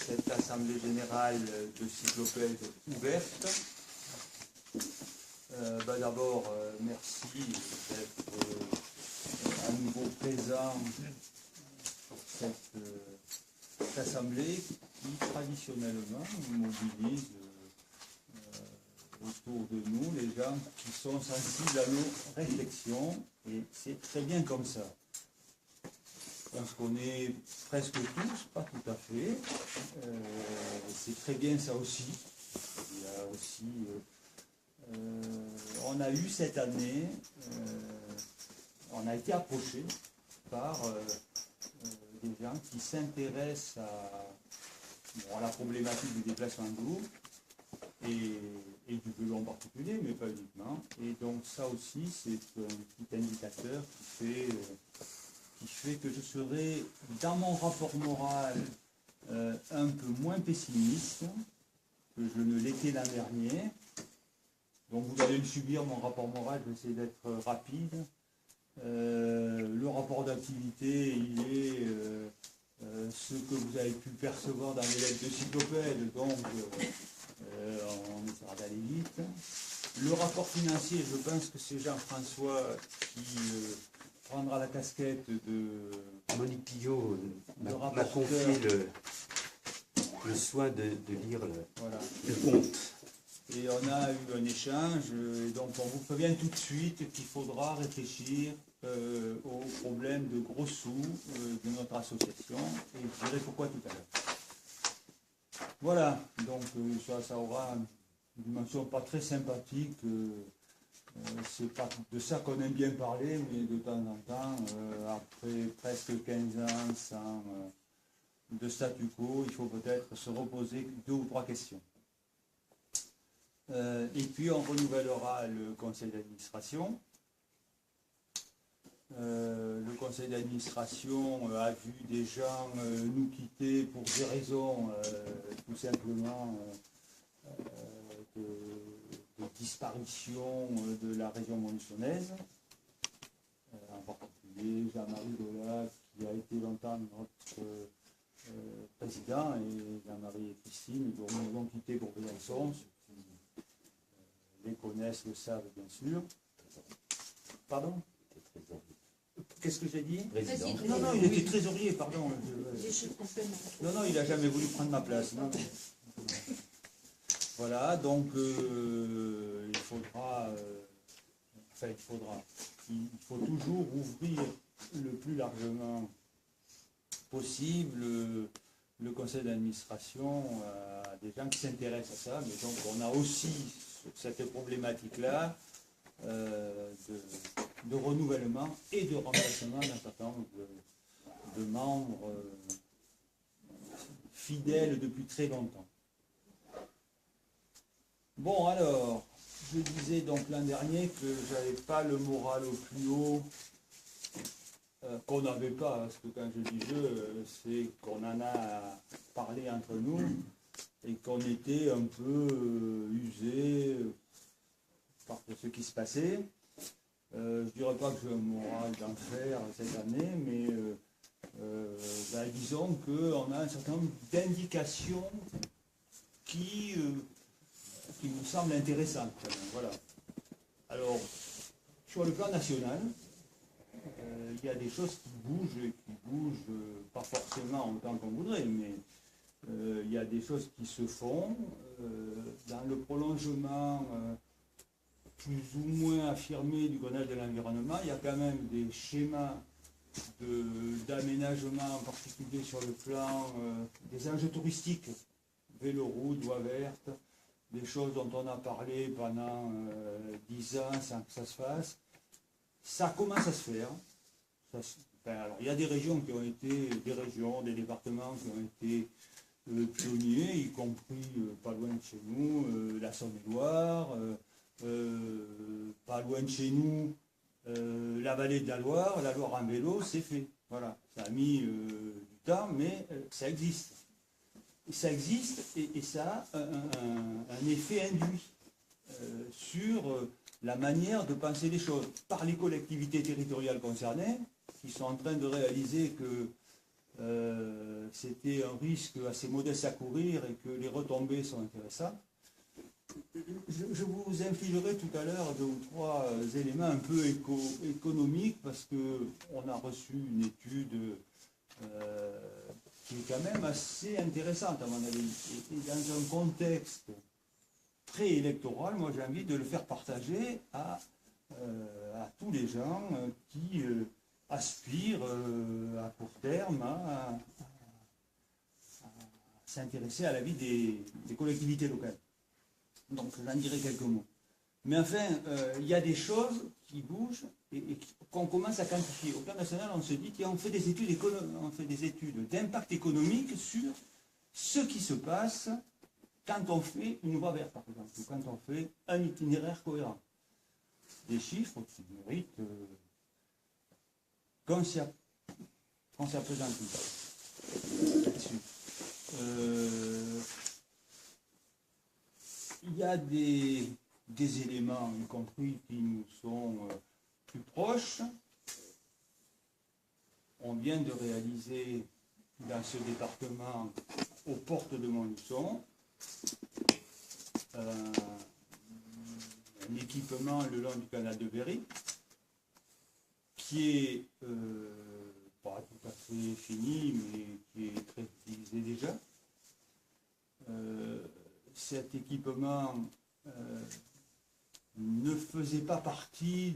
cette assemblée générale de cyclopèdes ouverte. D'abord, merci d'être à nouveau présent pour cette assemblée qui traditionnellement mobilise autour de nous les gens qui sont sensibles à nos réflexions, et c'est très bien comme ça. Je pense qu'on est presque tous, pas tout à fait. C'est très bien ça aussi. Il y a aussi, on a eu cette année, on a été approché par des gens qui s'intéressent à la problématique du déplacement doux et du vélo en particulier, mais pas uniquement. Et donc ça aussi, c'est un petit indicateur qui fait que je serai, dans mon rapport moral, un peu moins pessimiste que je ne l'étais l'an dernier. Donc vous allez le subir, mon rapport moral, je vais essayer d'être rapide. Le rapport d'activité, il est ce que vous avez pu percevoir dans les lettres de cyclopède, donc on essaiera d'aller vite. Le rapport financier, je pense que c'est Jean-François qui prendra la casquette de Monique Pillot m'a confié le soin de lire le compte. Et on a eu un échange, donc on vous prévient tout de suite qu'il faudra réfléchir aux problèmes de gros sous de notre association, et je dirai pourquoi tout à l'heure. Voilà, donc ça aura une dimension pas très sympathique. C'est pas de ça qu'on aime bien parler, mais de temps en temps, après presque 15 ans de statu quo, il faut peut-être se reposer 2 ou 3 questions. Et puis on renouvellera le conseil d'administration. Le conseil d'administration a vu des gens nous quitter pour des raisons tout simplement de disparition de la région montluçonnaise, en particulier Jean-Marie Gola, qui a été longtemps notre président, et Jean-Marie et Christine, dont nous avons quitté pour Besançon, ceux qui les connaissent le savent bien sûr. Pardon? Qu'est-ce que j'ai dit? Président. Non, il était trésorier, pardon. Non, il n'a jamais voulu prendre ma place. Non. Voilà, donc il faut toujours ouvrir le plus largement possible le conseil d'administration à des gens qui s'intéressent à ça, mais donc on a aussi cette problématique-là de renouvellement et de remplacement d'un certain nombre de membres fidèles depuis très longtemps. Bon, alors, je disais donc l'an dernier que j'avais pas le moral au plus haut, qu'on n'avait pas, parce que quand je dis c'est qu'on en a parlé entre nous, et qu'on était un peu usé par ce qui se passait. Je ne dirais pas que j'ai un moral d'enfer cette année, mais disons qu'on a un certain nombre d'indications qui nous semblent intéressantes. Voilà. Alors, sur le plan national, il y a des choses qui bougent pas forcément autant qu'on voudrait, mais il y a des choses qui se font dans le prolongement plus ou moins affirmé du Grenelle de l'environnement. Il y a quand même des schémas d'aménagement, en particulier sur le plan des enjeux touristiques, véloroute, voie verte, des choses dont on a parlé pendant 10 ans sans que ça se fasse. Ça commence à se faire. Alors, il y a des régions qui ont été, des départements qui ont été pionniers, y compris pas loin de chez nous, la Saône-et-Loire, pas loin de chez nous, la vallée de la Loire en vélo, c'est fait. Voilà, ça a mis du temps, mais ça existe. Ça existe et ça a un effet induit sur la manière de penser les choses par les collectivités territoriales concernées, qui sont en train de réaliser que c'était un risque assez modeste à courir et que les retombées sont intéressantes. Je vous infligerai tout à l'heure 2 ou 3 éléments un peu économiques parce qu'on a reçu une étude qui est quand même assez intéressante à mon avis. Et dans un contexte préélectoral, moi j'ai envie de le faire partager à tous les gens qui aspirent à court terme à s'intéresser à la vie des collectivités locales. Donc j'en dirai quelques mots. Mais enfin, il y a des choses qui bougent et qu'on commence à quantifier. Au plan national, on se dit, tiens, on fait des études d'impact économique sur ce qui se passe quand on fait une voie verte, par exemple, ou quand on fait un itinéraire cohérent. Des chiffres qui méritent qu'on s'y apesante là-dessus. Il y a des éléments, y compris, qui nous sont plus proches. On vient de réaliser dans ce département, aux portes de Montluçon, un équipement le long du canal de Berry, qui est pas tout à fait fini, mais qui est très utilisé déjà. Cet équipement ne faisait pas partie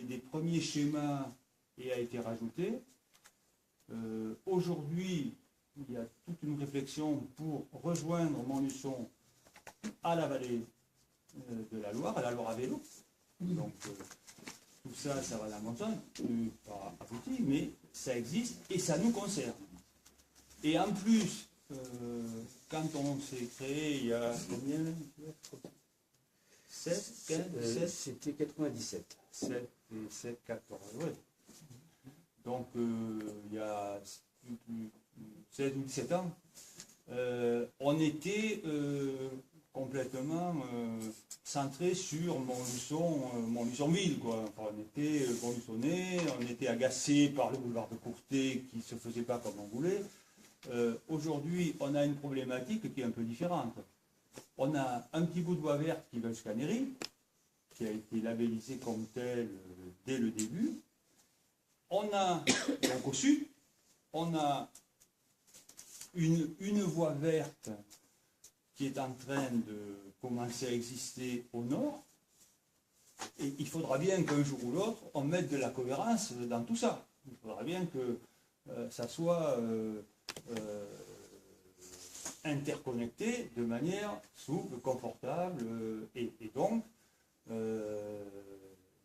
des premiers schémas et a été rajouté. Aujourd'hui, il y a toute une réflexion pour rejoindre Montluçon à la vallée de la Loire à vélo. Donc tout ça, ça va dans le bon sens, pas abouti, mais ça existe et ça nous concerne. Et en plus, quand on s'est créé il y a combien 7, 15, 16 c'était 97. 7 et 7, 14, oui. Donc il y a 16 ou 17 ans, on était complètement centré sur Montluçon-ville, quoi. Enfin, on était Montluçonnais, on était agacé par le boulevard de Courtet qui ne se faisait pas comme on voulait. Aujourd'hui, on a une problématique qui est un peu différente. On a un petit bout de voie verte qui va jusqu'à Néry, qui a été labellisé comme tel dès le début. On a, donc au sud, on a une voie verte qui est en train de commencer à exister au nord. Et il faudra bien qu'un jour ou l'autre, on mette de la cohérence dans tout ça. Il faudra bien que ça soit interconnecté de manière souple, confortable, et donc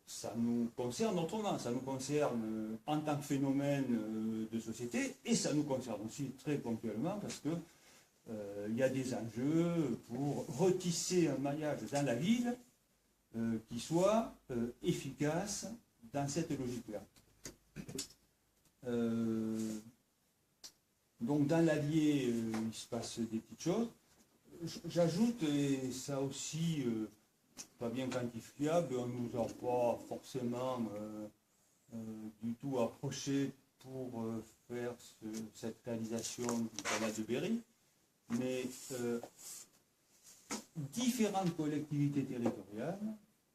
ça nous concerne autrement, ça nous concerne en tant que phénomène de société, et ça nous concerne aussi très ponctuellement parce que il y a des enjeux pour retisser un maillage dans la ville qui soit efficace dans cette logique-là. Donc dans l'Allier, il se passe des petites choses. J'ajoute, et ça aussi, pas bien quantifiable, on ne nous a pas forcément du tout approché pour faire cette réalisation du canal de Berry, mais différentes collectivités territoriales,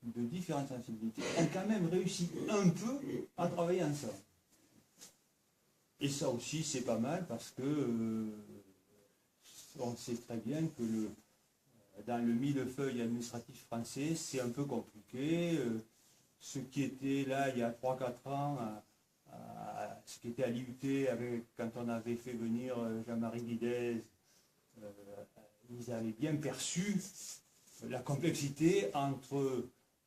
de différentes sensibilités, ont quand même réussi un peu à travailler ensemble. Et ça aussi, c'est pas mal parce que on sait très bien que dans le millefeuille administratif français, c'est un peu compliqué. Ce qui était là il y a 3-4 ans, ce qui était à l'IUT quand on avait fait venir Jean-Marie Guidez, ils avaient bien perçu la complexité entre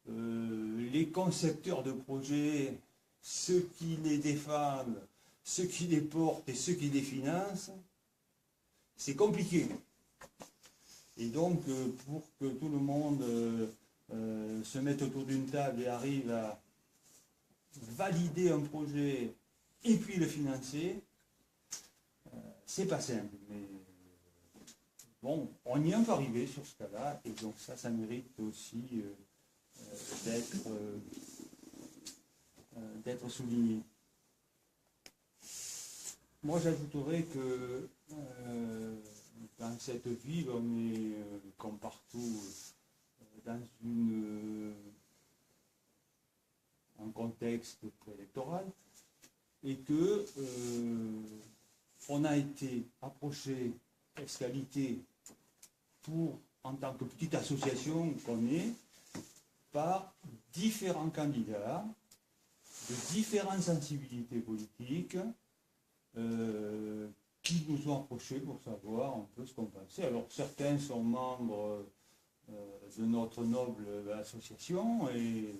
les concepteurs de projets, ceux qui les défendent, ceux qui les portent et ceux qui les financent. C'est compliqué. Et donc, pour que tout le monde se mette autour d'une table et arrive à valider un projet et puis le financer, c'est pas simple. Mais bon, on y est un peu arrivé sur ce cas-là, et donc ça mérite aussi d'être souligné. moi j'ajouterais que dans cette ville, on est, comme partout, dans un contexte préélectoral, et que on a été approché Escalité en tant que petite association qu'on est, par différents candidats de différentes sensibilités politiques qui nous ont approchés pour savoir un peu ce qu'on pensait. Alors certains sont membres de notre noble association et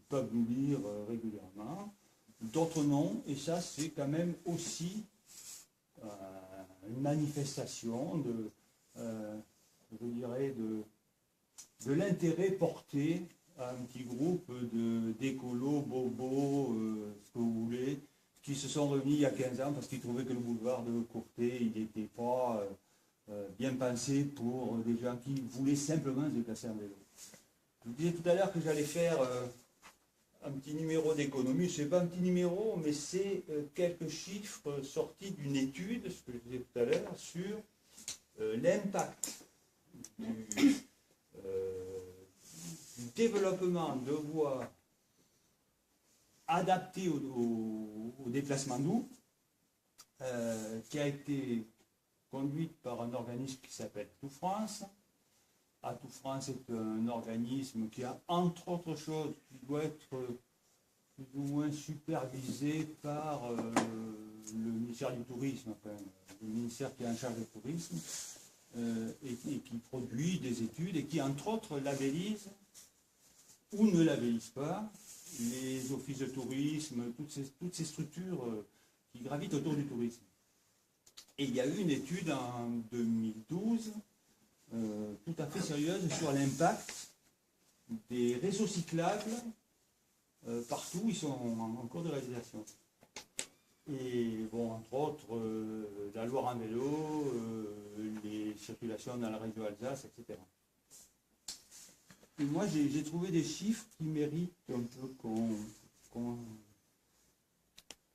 peuvent nous lire régulièrement, d'autres non, et ça c'est quand même aussi une manifestation je dirais, de l'intérêt porté à un petit groupe d'écolos, bobos, ce que vous voulez, qui se sont réunis il y a 15 ans parce qu'ils trouvaient que le boulevard de Courtet, il n'était pas bien pensé pour des gens qui voulaient simplement se déplacer en vélo. Je vous disais tout à l'heure que j'allais faire un petit numéro d'économie. Ce n'est pas un petit numéro, mais c'est quelques chiffres sortis d'une étude, ce que je disais tout à l'heure, sur l'impact du développement de voies adaptées au déplacement doux, qui a été conduite par un organisme qui s'appelle Atout France. Atout France est un organisme qui a, entre autres choses, qui doit être plus ou moins supervisé par le ministère du Tourisme, enfin, le ministère qui est en charge du tourisme, et qui produit des études et qui, entre autres, labellise ou ne labellise pas les offices de tourisme, toutes ces structures qui gravitent autour du tourisme. Et il y a eu une étude en 2012 tout à fait sérieuse sur l'impact des réseaux cyclables partout, ils sont en cours de réalisation. Et bon, entre autres, la Loire en vélo, les circulations dans la région Alsace, etc. Et moi, j'ai trouvé des chiffres qui méritent un peu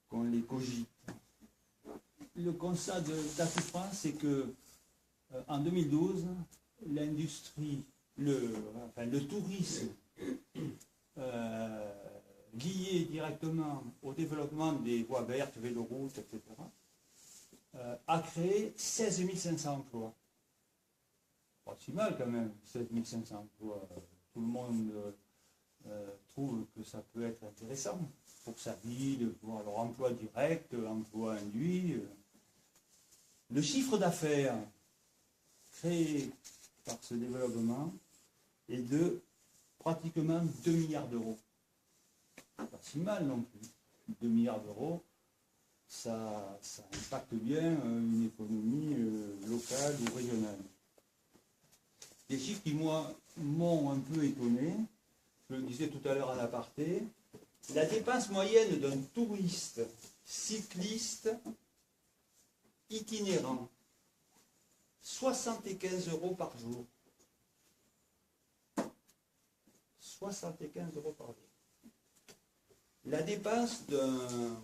qu'on les cogite. Le constat d'Atout France, c'est que en 2012, l'industrie, le tourisme lié directement au développement des voies vertes, véloroutes, etc., a créé 16 500 emplois. Pas si mal quand même, 16 500 emplois. Tout le monde trouve que ça peut être intéressant pour sa ville, pour leur emploi direct, emploi induit. Le chiffre d'affaires créé par ce développement est de pratiquement 2 milliards d'euros. Pas si mal non plus. 2 milliards d'euros, ça impacte bien une économie locale ou régionale. Des chiffres qui, moi, m'ont un peu étonné, je le disais tout à l'heure en aparté, la dépense moyenne d'un touriste cycliste itinérant, 75 € par jour. 75 € par jour. La dépense d'un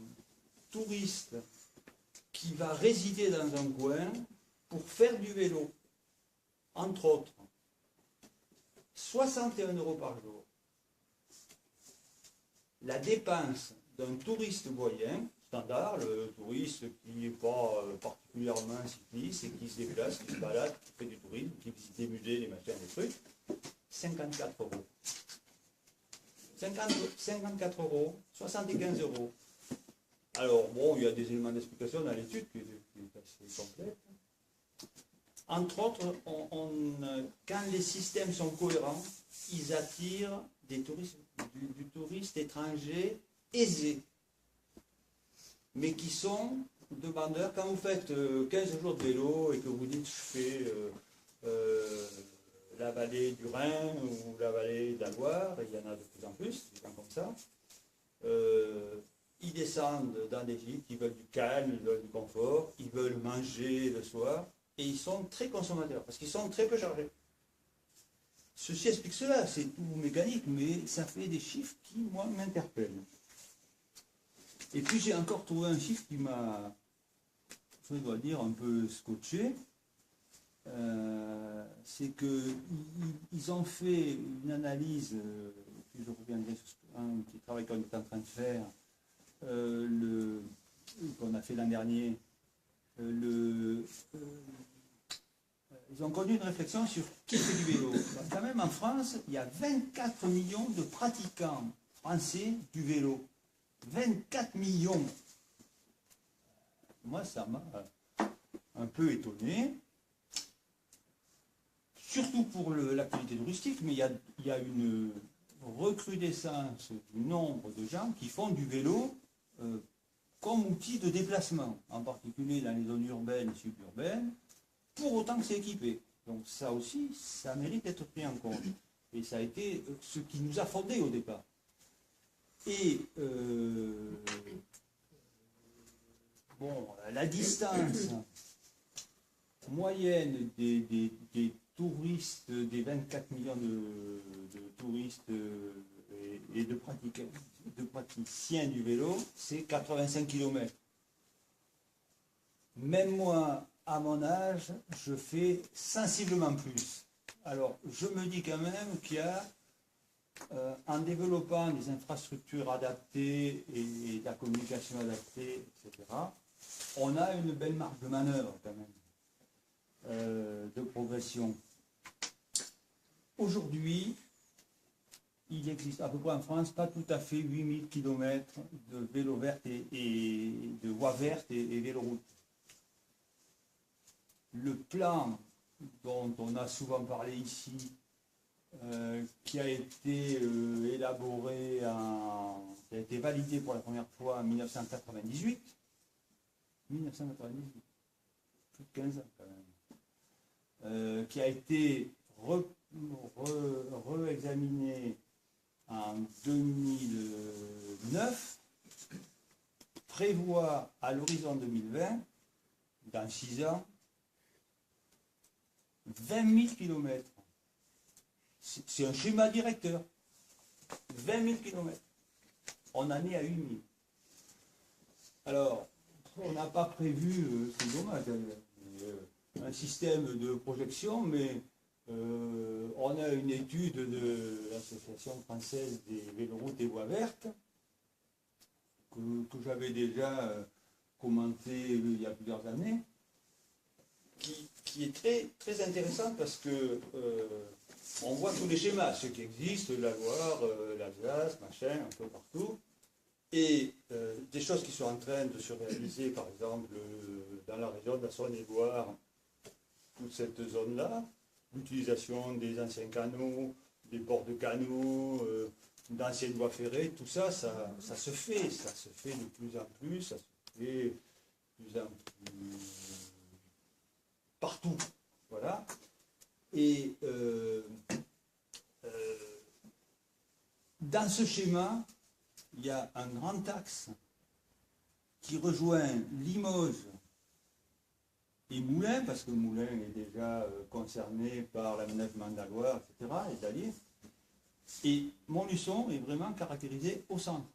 touriste qui va résider dans un coin pour faire du vélo, entre autres, 61 € par jour. La dépense d'un touriste moyen, standard, le touriste qui n'est pas particulièrement cycliste et qui se déplace, qui se balade, qui fait du tourisme, qui visite des musées, des machins, des trucs, 54 €. 54 €, 75 €. Alors bon, il y a des éléments d'explication dans l'étude qui est assez complète. Entre autres, quand les systèmes sont cohérents, ils attirent du touriste étranger aisé, mais qui sont demandeurs. Quand vous faites 15 jours de vélo et que vous dites je fais la vallée du Rhin ou la vallée de la Loire, et il y en a de plus en plus, des gens comme ça, ils descendent dans des gîtes, ils veulent du calme, ils veulent du confort, ils veulent manger le soir, et ils sont très consommateurs, parce qu'ils sont très peu chargés. Ceci explique cela, c'est tout mécanique, mais ça fait des chiffres qui, moi, m'interpellent. Et puis j'ai encore trouvé un chiffre qui m'a je dois dire, un peu scotché, c'est qu'ils ont fait une analyse, puis je reviendrai sur un petit travail qu'on est en train de faire, qu'on a fait l'an dernier. Ils ont conduit une réflexion sur qui fait du vélo. Quand même, en France, il y a 24 millions de pratiquants français du vélo. 24 millions. Moi, ça m'a un peu étonné. Surtout pour l'activité touristique, mais il y a une recrudescence du nombre de gens qui font du vélo comme outil de déplacement, en particulier dans les zones urbaines et suburbaines, pour autant que c'est équipé. Donc ça aussi, ça mérite d'être pris en compte. Et ça a été ce qui nous a fondés au départ. Et bon, la distance moyenne des touristes, des 24 millions de touristes et de praticiens du vélo, c'est 85 km. Même moi, à mon âge, je fais sensiblement plus. Alors, je me dis quand même qu'il y a, en développant des infrastructures adaptées et de la communication adaptée, etc., on a une belle marge de manœuvre quand même, de progression. Aujourd'hui, il existe à peu près en France pas tout à fait 8000 km de vélos verts et de voies vertes et véloroutes. Le plan dont on a souvent parlé ici, qui a été élaboré, qui a été validé pour la première fois en 1998, plus de 15 ans quand même, qui a été réexaminé en 2009, prévoit à l'horizon 2020, dans 6 ans, 20 000 km. C'est un schéma directeur. 20 000 km. On en est à 8 000. Alors, on n'a pas prévu, c'est dommage, un système de projection, mais on a une étude de l'Association française des véloroutes et voies vertes que j'avais déjà commenté il y a plusieurs années, qui est très, très intéressante parce que on voit tous les schémas, ceux qui existent, la Loire, l'Alsace, machin, un peu partout, et des choses qui sont en train de se réaliser, par exemple, dans la région de la Saône-et-Loire, toute cette zone-là, l'utilisation des anciens canaux, des ports de canaux, d'anciennes voies ferrées, tout ça, ça se fait de plus en plus, ça se fait de plus en plus partout, voilà. Et dans ce schéma, il y a un grand axe qui rejoint Limoges et Moulins, parce que Moulins est déjà concerné par l'aménagement de la Loire, etc., et d'Allier. Et Montluçon est vraiment caractérisé au centre.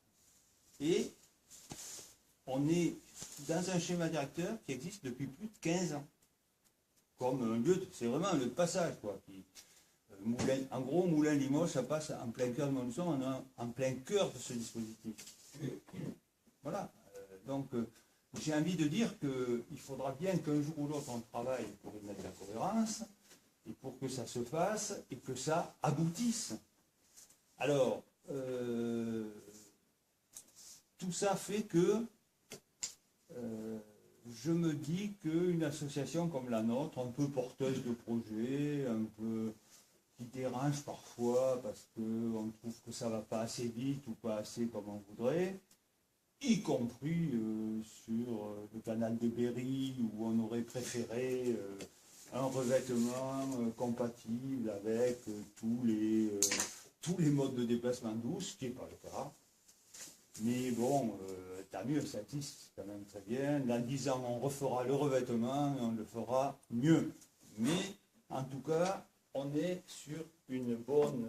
Et on est dans un schéma directeur qui existe depuis plus de 15 ans. Comme un lieu, c'est vraiment un lieu de passage, quoi. Moulins, en gros, Moulins-Limoges, ça passe en plein cœur de Montluçon, on est en plein cœur de ce dispositif. Voilà. Donc, j'ai envie de dire qu'il faudra bien qu'un jour ou l'autre on travaille pour y mettre la cohérence, et pour que ça se fasse, et que ça aboutisse. Alors, tout ça fait que je me dis qu'une association comme la nôtre, un peu porteuse de projets, un peu qui dérange parfois parce qu'on trouve que ça ne va pas assez vite ou pas assez comme on voudrait, y compris sur le canal de Berry où on aurait préféré un revêtement compatible avec tous les modes de déplacement doux, ce qui n'est pas le cas. Mais bon, tant mieux, ça existe, c'est quand même très bien. Dans 10 ans, on refera le revêtement et on le fera mieux. Mais en tout cas, on est sur une bonne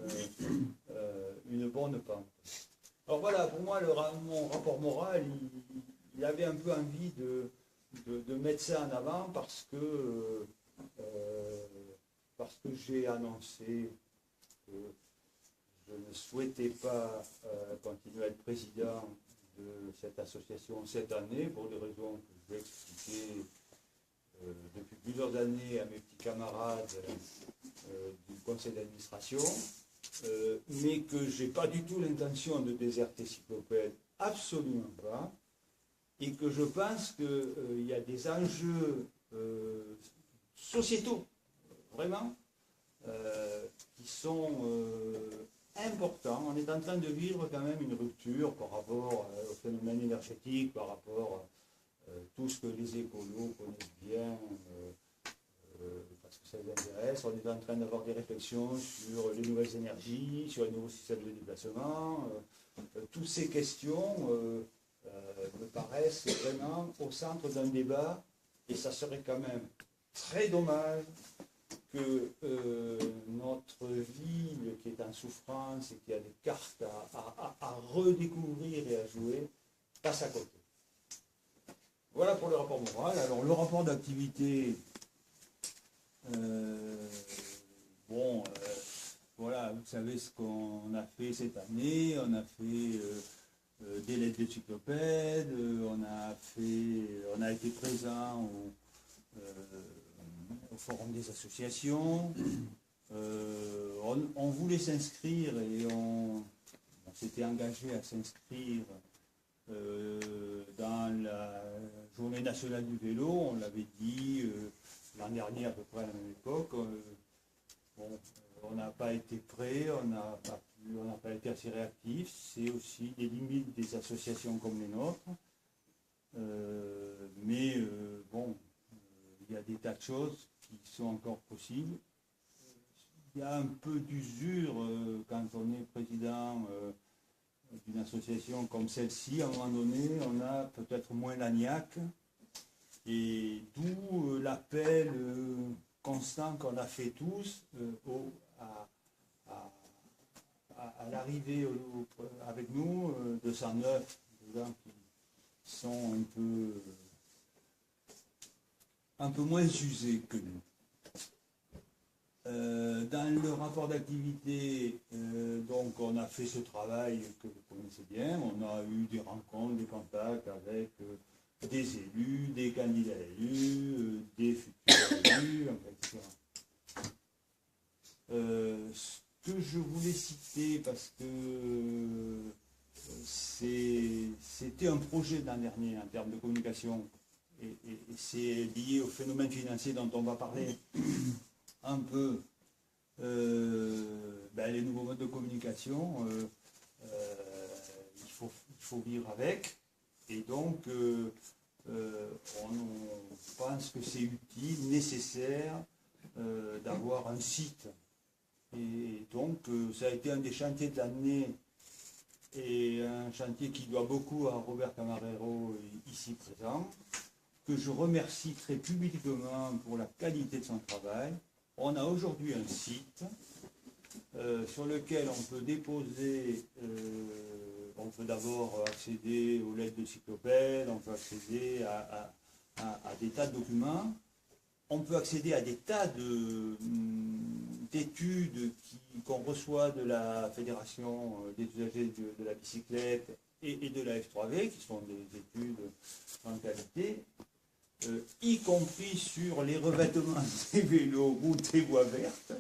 pente. Alors voilà, pour moi, mon rapport moral, il avait un peu envie de mettre ça en avant parce que j'ai annoncé que je ne souhaitais pas continuer à être président de cette association cette année, pour des raisons que je vais expliquer depuis plusieurs années à mes petits camarades du conseil d'administration, mais que je n'ai pas du tout l'intention de déserter Cyclopède, absolument pas, et que je pense qu'il y a des enjeux sociétaux, vraiment, qui sont importants. On est en train de vivre quand même une rupture par rapport au phénomène énergétique, par rapport à tout ce que les écolos connaissent bien, parce que ça les intéresse. On est en train d'avoir des réflexions sur les nouvelles énergies, sur les nouveaux systèmes de déplacement. Toutes ces questions me paraissent vraiment au centre d'un débat, et ça serait quand même très dommage que notre ville, qui est en souffrance et qui a des cartes à redécouvrir et à jouer, passe à côté. Voilà pour le rapport moral. Alors le rapport d'activité, voilà, vous savez ce qu'on a fait cette année. On a fait des lettres de Cyclopède, on a été présent au forum des associations. On voulait s'inscrire et on s'était engagé à s'inscrire dans la journée nationale du vélo. On l'avait dit l'an dernier à peu près à la même époque. On n'a pas été prêt, on n'a pas été assez réactif. C'est aussi des limites des associations comme les nôtres. Mais il y a des tas de choses qui sont encore possibles. Il y a un peu d'usure quand on est président d'une association comme celle-ci. À un moment donné, on a peut-être moins la niaque, et d'où l'appel constant qu'on a fait tous à l'arrivée avec nous de 109 gens qui sont un peu moins usés que nous. Dans le rapport d'activité, donc on a fait ce travail que vous connaissez bien. On a eu des rencontres, des contacts avec des élus, des candidats élus, des futurs élus, etc. Ce que je voulais citer, parce que c'était un projet de l'an dernier en termes de communication, et c'est lié au phénomène financier dont on va parler un peu, les nouveaux modes de communication, il faut vivre avec, et donc on pense que c'est utile, nécessaire d'avoir un site. Et donc ça a été un des chantiers de l'année, et un chantier qui doit beaucoup à Robert Camarero ici présent, que je remercie très publiquement pour la qualité de son travail. On a aujourd'hui un site sur lequel on peut déposer, on peut d'abord accéder aux lettres de Cyclopède, on peut accéder à des tas de documents, on peut accéder à des tas d'études qu'on reçoit de la Fédération des usagers de la bicyclette et de la F3V, qui sont des études en qualité, y compris sur les revêtements des vélos routes et voies vertes,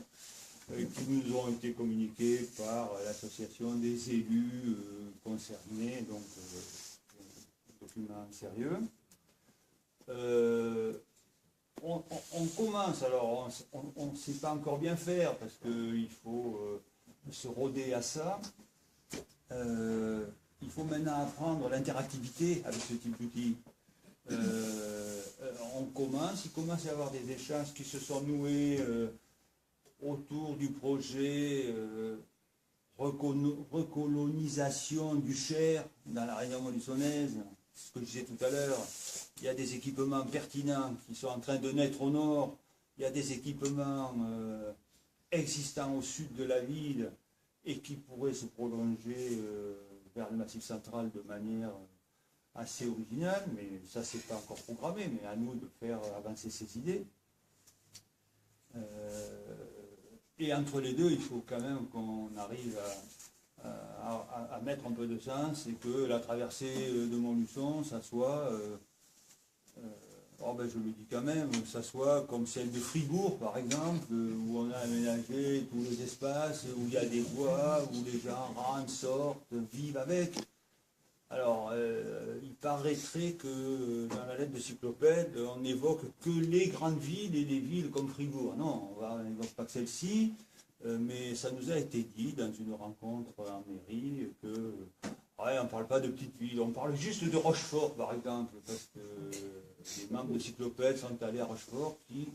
qui nous ont été communiqués par l'association des élus concernés, donc documents sérieux. On commence, alors on ne sait pas encore bien faire, parce qu'il faut se roder à ça. Il faut maintenant apprendre l'interactivité avec ce type d'outils. Il commence à y avoir des échanges qui se sont noués autour du projet recolonisation du Cher dans la région montluçonnaise. Ce que je disais tout à l'heure, il y a des équipements pertinents qui sont en train de naître au nord, il y a des équipements existants au sud de la ville et qui pourraient se prolonger vers le Massif central de manière assez original, mais ça c'est pas encore programmé, mais à nous de faire avancer ces idées. Et entre les deux, il faut quand même qu'on arrive à mettre un peu de sens et que la traversée de Montluçon, ça soit, oh ben je le dis quand même, ça soit comme celle de Fribourg par exemple, où on a aménagé tous les espaces, où il y a des voies, où les gens rentrent, sortent, vivent avec. Alors, il paraîtrait que dans la lettre de Cyclopède, on n'évoque que les grandes villes et les villes comme Fribourg. Non, on n'évoque pas que celle-ci, mais ça nous a été dit dans une rencontre en mairie que, ouais, on ne parle pas de petites villes, on parle juste de Rochefort par exemple, parce que les membres de Cyclopède sont allés à Rochefort, qui,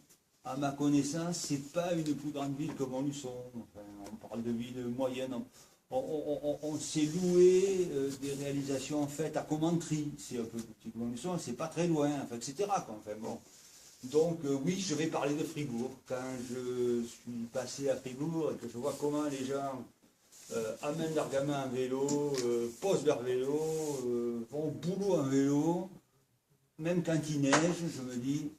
à ma connaissance, c'est pas une plus grande ville que Montluçon. Enfin, on parle de villes moyennes. On s'est loué des réalisations faites à Commentry, c'est un peu petit Montluçon, c'est pas très loin, enfin, etc. Enfin, bon. Donc oui, je vais parler de Fribourg. Quand je suis passé à Fribourg et que je vois comment les gens amènent leurs gamins en vélo, posent leur vélo, vont au boulot en vélo, même quand il neige, je me dis,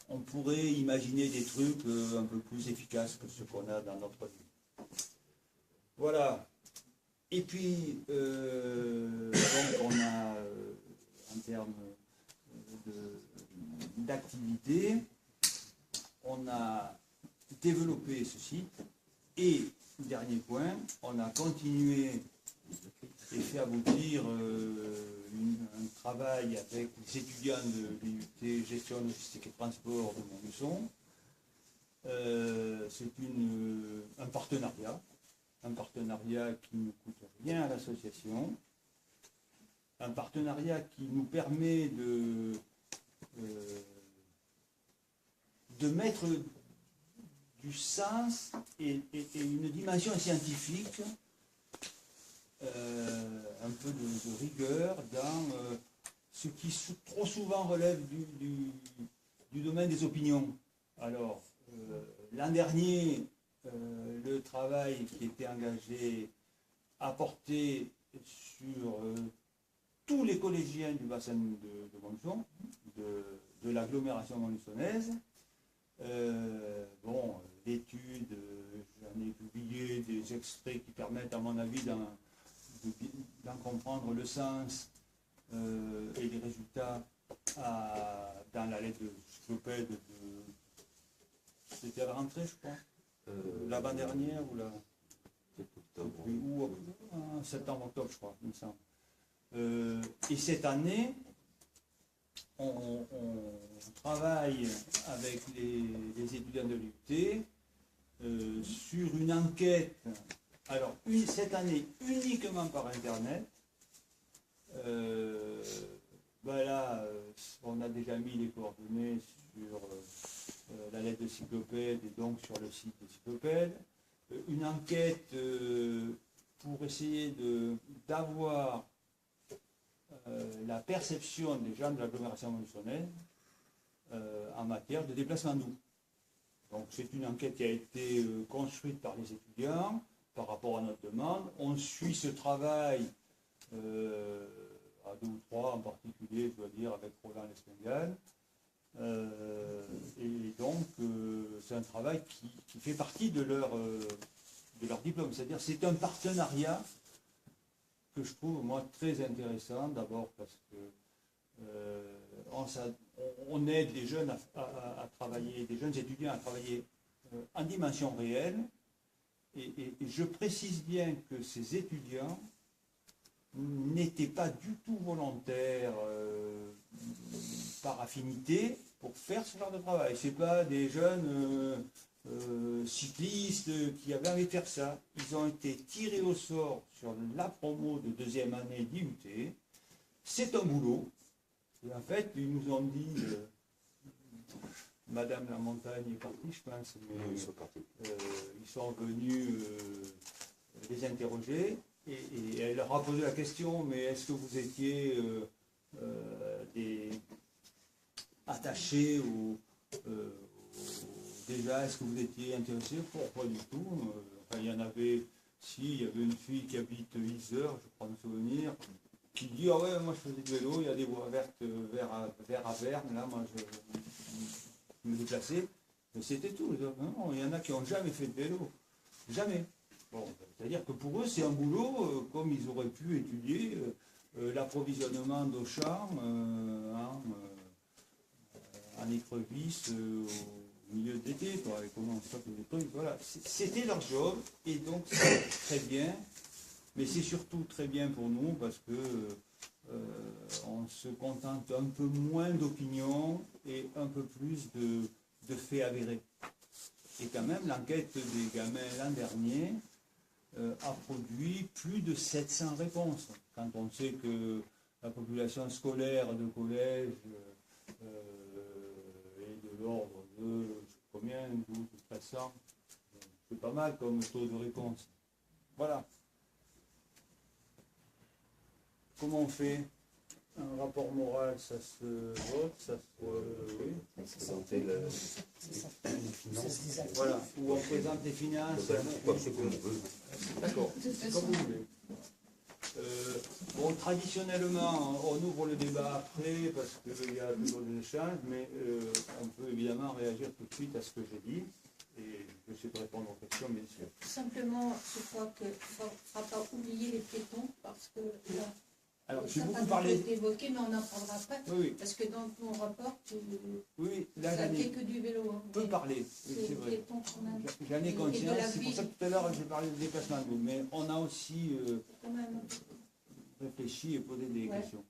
on pourrait imaginer des trucs un peu plus efficaces que ce qu'on a dans notre vie. Voilà. Et puis, donc on a, en termes d'activité, on a développé ce site et, dernier point, on a continué et fait aboutir un travail avec les étudiants de l'IUT Gestion, Logistique et Transport de Montluçon. C'est un partenariat qui ne coûte rien à l'association, un partenariat qui nous permet de mettre du sens et une dimension scientifique, un peu de rigueur dans ce qui trop souvent relève du domaine des opinions. Alors, l'an dernier, le travail qui était engagé a porté sur tous les collégiens du bassin de Montluçon, de l'agglomération montluçonnaise. Bon, l'étude, j'en ai publié des extraits qui permettent, à mon avis, d'en comprendre le sens et les résultats dans la lettre de Cyclopède c'était à la rentrée, je crois. L'avant-dernière ou la... septembre-octobre, je crois, il me semble. Et cette année, on travaille avec les étudiants de l'UT sur une enquête, alors cette année uniquement par Internet. Ben là, on a déjà mis les coordonnées sur la lettre de Cyclopède et donc sur le site de Cyclopède. Une enquête pour essayer d'avoir la perception des gens de l'agglomération montluçonnaise en matière de déplacement doux. Donc c'est une enquête qui a été construite par les étudiants par rapport à notre demande. On suit ce travail à 2 ou 3 en particulier, je dois dire, avec Roland Lespengal. Et donc c'est un travail qui fait partie de leur diplôme. C'est-à-dire c'est un partenariat que je trouve moi très intéressant, d'abord parce que on aide les jeunes à travailler, des jeunes étudiants à travailler en dimension réelle, et je précise bien que ces étudiants n'étaient pas du tout volontaires par affinité pour faire ce genre de travail. Ce n'est pas des jeunes cyclistes qui avaient envie de faire ça. Ils ont été tirés au sort sur la promo de 2e année d'IUT. C'est un boulot. Et en fait, ils nous ont dit, Madame la Montagne est partie, je pense, mais ils sont venus les interroger, et elle leur a posé la question, mais est-ce que vous étiez attachés déjà, est-ce que vous étiez intéressé? Pas du tout. Enfin, il y avait une fille qui habite Yzeure, je crois me souvenir, qui dit ah ouais, moi je faisais du vélo, il y a des voies vertes vers à Verne, là moi je me déplaçais, mais c'était tout. Non, il y en a qui n'ont jamais fait de vélo, jamais. Bon, c'est-à-dire que pour eux c'est un boulot comme ils auraient pu étudier l'approvisionnement d'Auchan en écrevisse au milieu de l'été, quoi, et comment on stocke des trucs, voilà. C'était leur job, et donc c'est très bien. Mais c'est surtout très bien pour nous parce que on se contente un peu moins d'opinions et un peu plus de faits avérés. Et quand même, l'enquête des gamins l'an dernier a produit plus de 700 réponses. Quand on sait que la population scolaire de collège est de l'ordre de, je sais combien, 12 ou 1300, c'est pas mal comme taux de réponse. Voilà. Comment on fait un rapport moral? Ça se vote, ça se... oui. Présenter les finances. Voilà, où on présente les finances. D'accord, comme vous voulez. Bon, traditionnellement, on ouvre le débat après parce qu'il y a toujours des échanges, mais on peut évidemment réagir tout de suite à ce que j'ai dit. Et je vais essayer de répondre aux questions, bien sûr. Simplement, je crois qu'il ne faudra pas oublier les piétons parce que là, alors, ça n'a pas été évoqué, mais on en parlera après. Oui, oui. Parce que dans ton rapport, oui, là, ça fait que du vélo. On peut parler, oui, c'est vrai. J'en ai conscience, c'est pour ça que tout à l'heure j'ai parlé de déplacement de groupe, mais on a aussi réfléchi et posé des questions.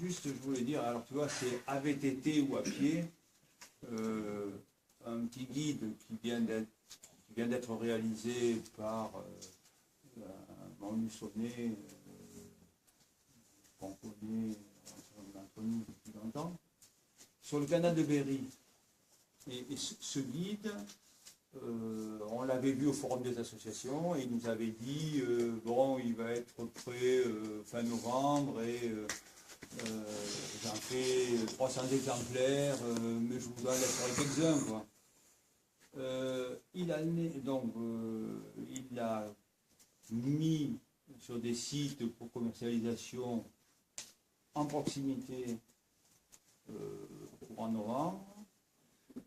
Juste, je voulais dire, alors tu vois, c'est à VTT ou à pied, un petit guide qui vient d'être réalisé par Manu Sonnet, qu'on connaît entre nous depuis longtemps, sur le canal de Berry. Et ce guide, on l'avait vu au forum des associations, et il nous avait dit, bon, il va être prêt fin novembre, et j'en fais 300 exemplaires, mais je vous en laisserai quelques-uns, quoi. Il a mis sur des sites pour commercialisation en proximité en novembre.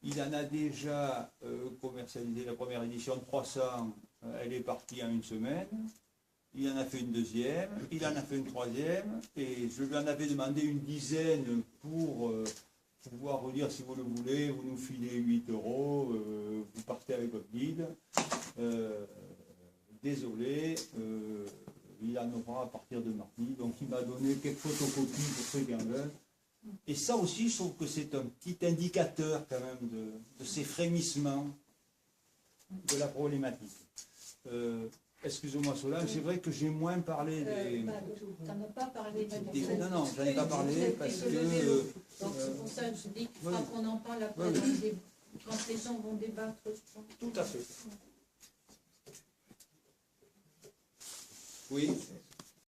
Il en a déjà commercialisé la première édition de 300, elle est partie en une semaine. Il en a fait une deuxième, il en a fait une troisième, et je lui en avais demandé une dizaine pour pouvoir vous dire si vous le voulez, vous nous filez 8 €, vous partez avec votre guide. Désolé, il en aura à partir de mardi, donc il m'a donné quelques photocopies pour ceux qui en veulent. Et ça aussi, je trouve que c'est un petit indicateur quand même de ces frémissements de la problématique. Excusez-moi Solange, c'est vrai que j'ai moins parlé des... T'en as pas parlé non, j'en ai pas parlé parce que... donc c'est pour ça que je dis qu'il faudra qu'on en parle après quand les gens vont débattre. Tout à fait. Oui.